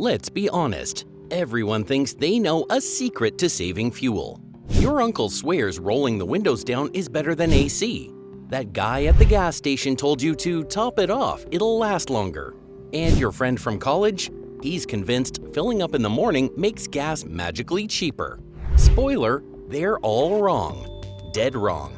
Let's be honest, everyone thinks they know a secret to saving fuel. Your uncle swears rolling the windows down is better than AC. That guy at the gas station told you to top it off, it'll last longer. And your friend from college? He's convinced filling up in the morning makes gas magically cheaper. Spoiler, they're all wrong. Dead wrong.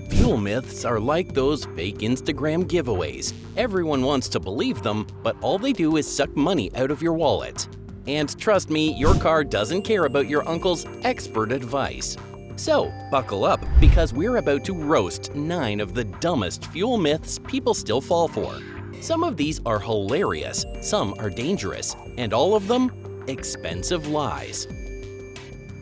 Fuel myths are like those fake Instagram giveaways. Everyone wants to believe them, but all they do is suck money out of your wallet. And trust me, your car doesn't care about your uncle's expert advice. So, buckle up, because we're about to roast 9 of the dumbest fuel myths people still fall for. Some of these are hilarious, some are dangerous, and all of them, expensive lies.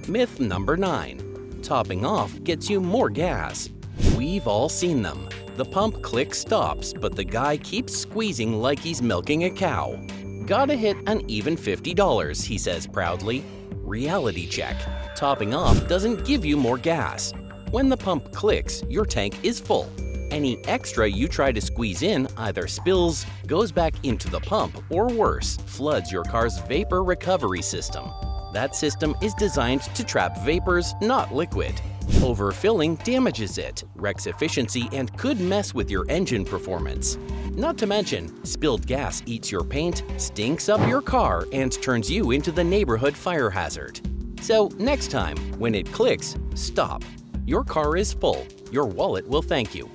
Myth number 9. Topping off gets you more gas. We've all seen them. The pump click stops, but the guy keeps squeezing like he's milking a cow. Gotta hit an even $50, he says proudly. Reality check. Topping off doesn't give you more gas. When the pump clicks, your tank is full. Any extra you try to squeeze in either spills, goes back into the pump, or worse, floods your car's vapor recovery system. That system is designed to trap vapors, not liquid. Overfilling damages it, wrecks efficiency, and could mess with your engine performance. Not to mention, spilled gas eats your paint, stinks up your car, and turns you into the neighborhood fire hazard. So next time, when it clicks, stop. Your car is full. Your wallet will thank you.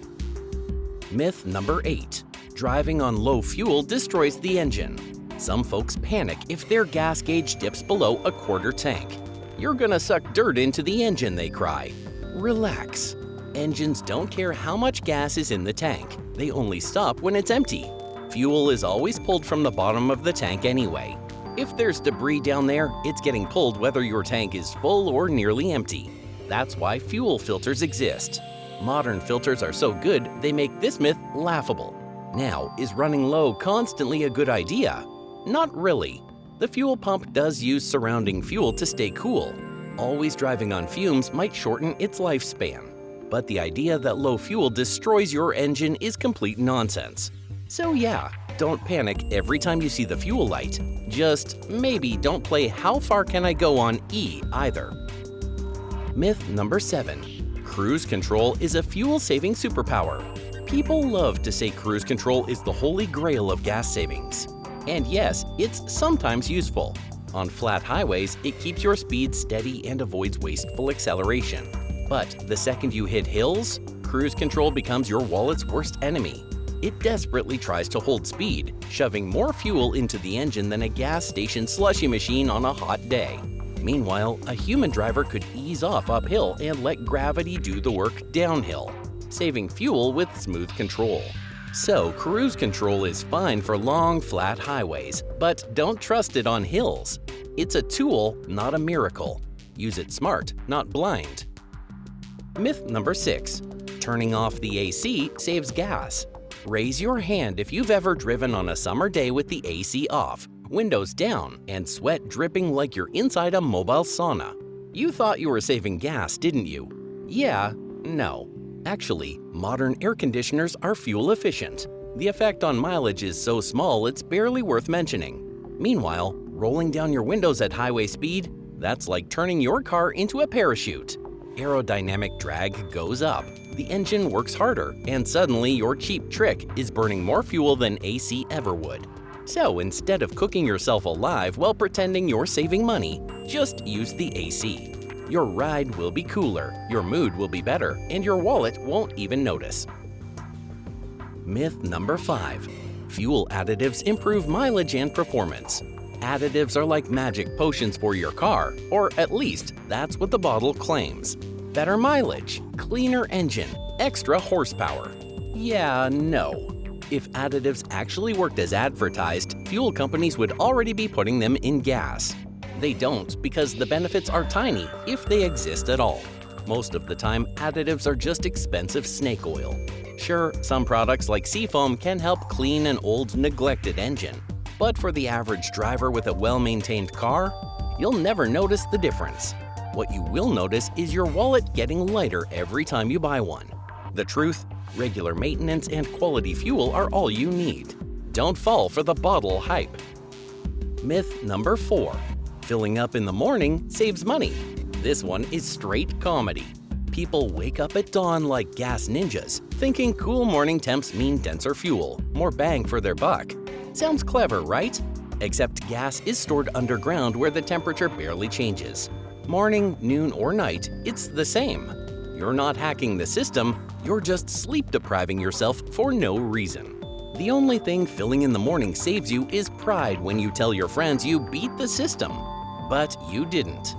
Myth number 8. Driving on low fuel destroys the engine. Some folks panic if their gas gauge dips below a quarter tank. You're gonna suck dirt into the engine, they cry. Relax. Engines don't care how much gas is in the tank. They only stop when it's empty. Fuel is always pulled from the bottom of the tank anyway. If there's debris down there, it's getting pulled whether your tank is full or nearly empty. That's why fuel filters exist. Modern filters are so good, they make this myth laughable. Now, is running low constantly a good idea? Not really. The fuel pump does use surrounding fuel to stay cool. Always driving on fumes might shorten its lifespan. But the idea that low fuel destroys your engine is complete nonsense. So yeah, don't panic every time you see the fuel light. Just maybe don't play How Far Can I Go on E either. Myth number 7. Cruise control is a fuel-saving superpower. People love to say cruise control is the holy grail of gas savings. And yes, it's sometimes useful. On flat highways, it keeps your speed steady and avoids wasteful acceleration. But the second you hit hills, cruise control becomes your wallet's worst enemy. It desperately tries to hold speed, shoving more fuel into the engine than a gas station slushy machine on a hot day. Meanwhile, a human driver could ease off uphill and let gravity do the work downhill, saving fuel with smooth control. So, cruise control is fine for long, flat highways, but don't trust it on hills. It's a tool, not a miracle. Use it smart, not blind. Myth number 6. Turning off the AC saves gas. Raise your hand if you've ever driven on a summer day with the AC off, windows down, and sweat dripping like you're inside a mobile sauna. You thought you were saving gas, didn't you? Yeah, no. Actually, modern air conditioners are fuel efficient. The effect on mileage is so small it's barely worth mentioning. Meanwhile, rolling down your windows at highway speed, that's like turning your car into a parachute. Aerodynamic drag goes up, the engine works harder, and suddenly your cheap trick is burning more fuel than AC ever would. So instead of cooking yourself alive while pretending you're saving money, just use the AC. Your ride will be cooler, your mood will be better, and your wallet won't even notice. Myth number 5. Fuel additives improve mileage and performance. Additives are like magic potions for your car, or at least that's what the bottle claims. Better mileage, cleaner engine, extra horsepower. Yeah, no. If additives actually worked as advertised, fuel companies would already be putting them in gas. They don't because the benefits are tiny, if they exist at all. Most of the time, additives are just expensive snake oil. Sure, some products like Seafoam can help clean an old, neglected engine. But for the average driver with a well-maintained car, you'll never notice the difference. What you will notice is your wallet getting lighter every time you buy one. The truth? Regular maintenance and quality fuel are all you need. Don't fall for the bottle hype. Myth number 4. Filling up in the morning saves money. This one is straight comedy. People wake up at dawn like gas ninjas, thinking cool morning temps mean denser fuel, more bang for their buck. Sounds clever, right? Except gas is stored underground where the temperature barely changes. Morning, noon, or night, it's the same. You're not hacking the system, you're just sleep-depriving yourself for no reason. The only thing filling in the morning saves you is pride when you tell your friends you beat the system. But you didn't.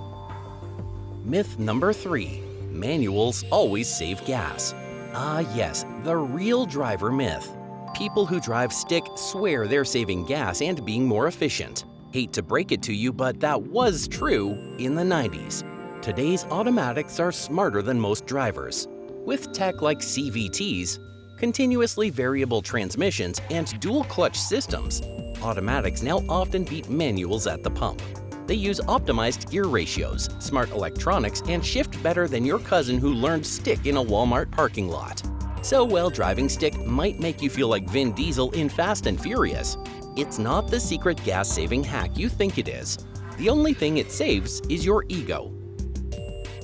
Myth number 3. Manuals always save gas. Ah yes, the real driver myth. People who drive stick swear they're saving gas and being more efficient. Hate to break it to you, but that was true in the 90s. Today's automatics are smarter than most drivers. With tech like CVTs, continuously variable transmissions, and dual-clutch systems, automatics now often beat manuals at the pump. They use optimized gear ratios, smart electronics, and shift better than your cousin who learned stick in a Walmart parking lot. So while driving stick might make you feel like Vin Diesel in Fast and Furious, it's not the secret gas-saving hack you think it is. The only thing it saves is your ego.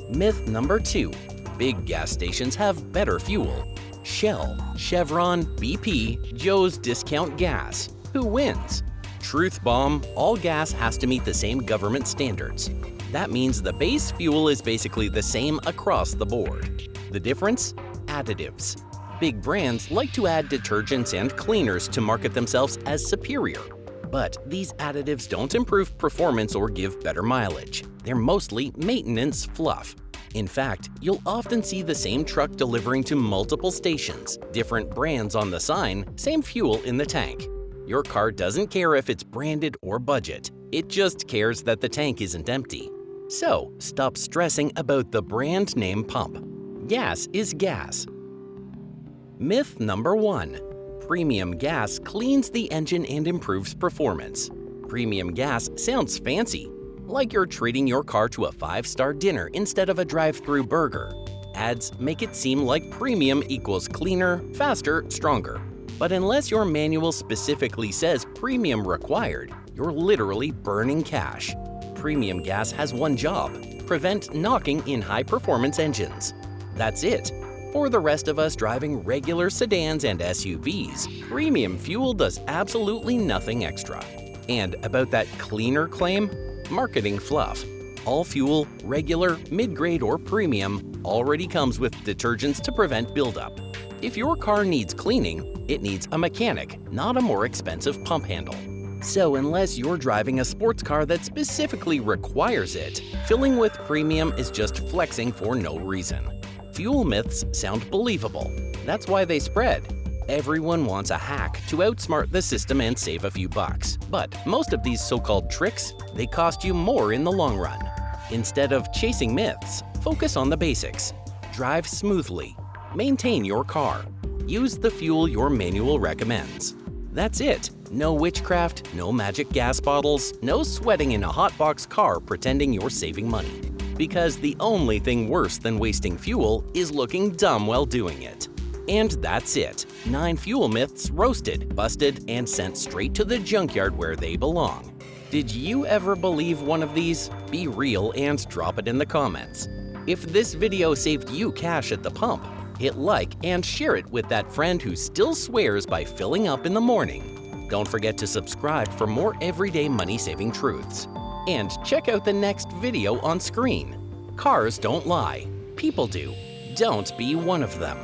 Myth number 2. Big gas stations have better fuel. Shell, Chevron, BP, Joe's Discount Gas. Who wins? Truth bomb, all gas has to meet the same government standards. That means the base fuel is basically the same across the board. The difference? Additives. Big brands like to add detergents and cleaners to market themselves as superior. But these additives don't improve performance or give better mileage. They're mostly maintenance fluff. In fact, you'll often see the same truck delivering to multiple stations, different brands on the sign, same fuel in the tank. Your car doesn't care if it's branded or budget, it just cares that the tank isn't empty. So, stop stressing about the brand name pump. Gas is gas. Myth number 1. Premium gas cleans the engine and improves performance. Premium gas sounds fancy, like you're treating your car to a 5-star dinner instead of a drive-through burger. Ads make it seem like premium equals cleaner, faster, stronger. But unless your manual specifically says premium required, you're literally burning cash. Premium gas has one job: prevent knocking in high-performance engines. That's it. For the rest of us driving regular sedans and SUVs, premium fuel does absolutely nothing extra. And about that cleaner claim? Marketing fluff. All fuel, regular, mid-grade, or premium, already comes with detergents to prevent buildup. If your car needs cleaning, it needs a mechanic, not a more expensive pump handle. So unless you're driving a sports car that specifically requires it, filling with premium is just flexing for no reason. Fuel myths sound believable. That's why they spread. Everyone wants a hack to outsmart the system and save a few bucks. But most of these so-called tricks, they cost you more in the long run. Instead of chasing myths, focus on the basics. Drive smoothly. Maintain your car. Use the fuel your manual recommends. That's it. No witchcraft, no magic gas bottles, no sweating in a hotbox car pretending you're saving money. Because the only thing worse than wasting fuel is looking dumb while doing it. And that's it. 9 fuel myths roasted, busted, and sent straight to the junkyard where they belong. Did you ever believe one of these? Be real and drop it in the comments. If this video saved you cash at the pump, hit like and share it with that friend who still swears by filling up in the morning. Don't forget to subscribe for more everyday money-saving truths. And check out the next video on screen. Cars don't lie. People do. Don't be one of them.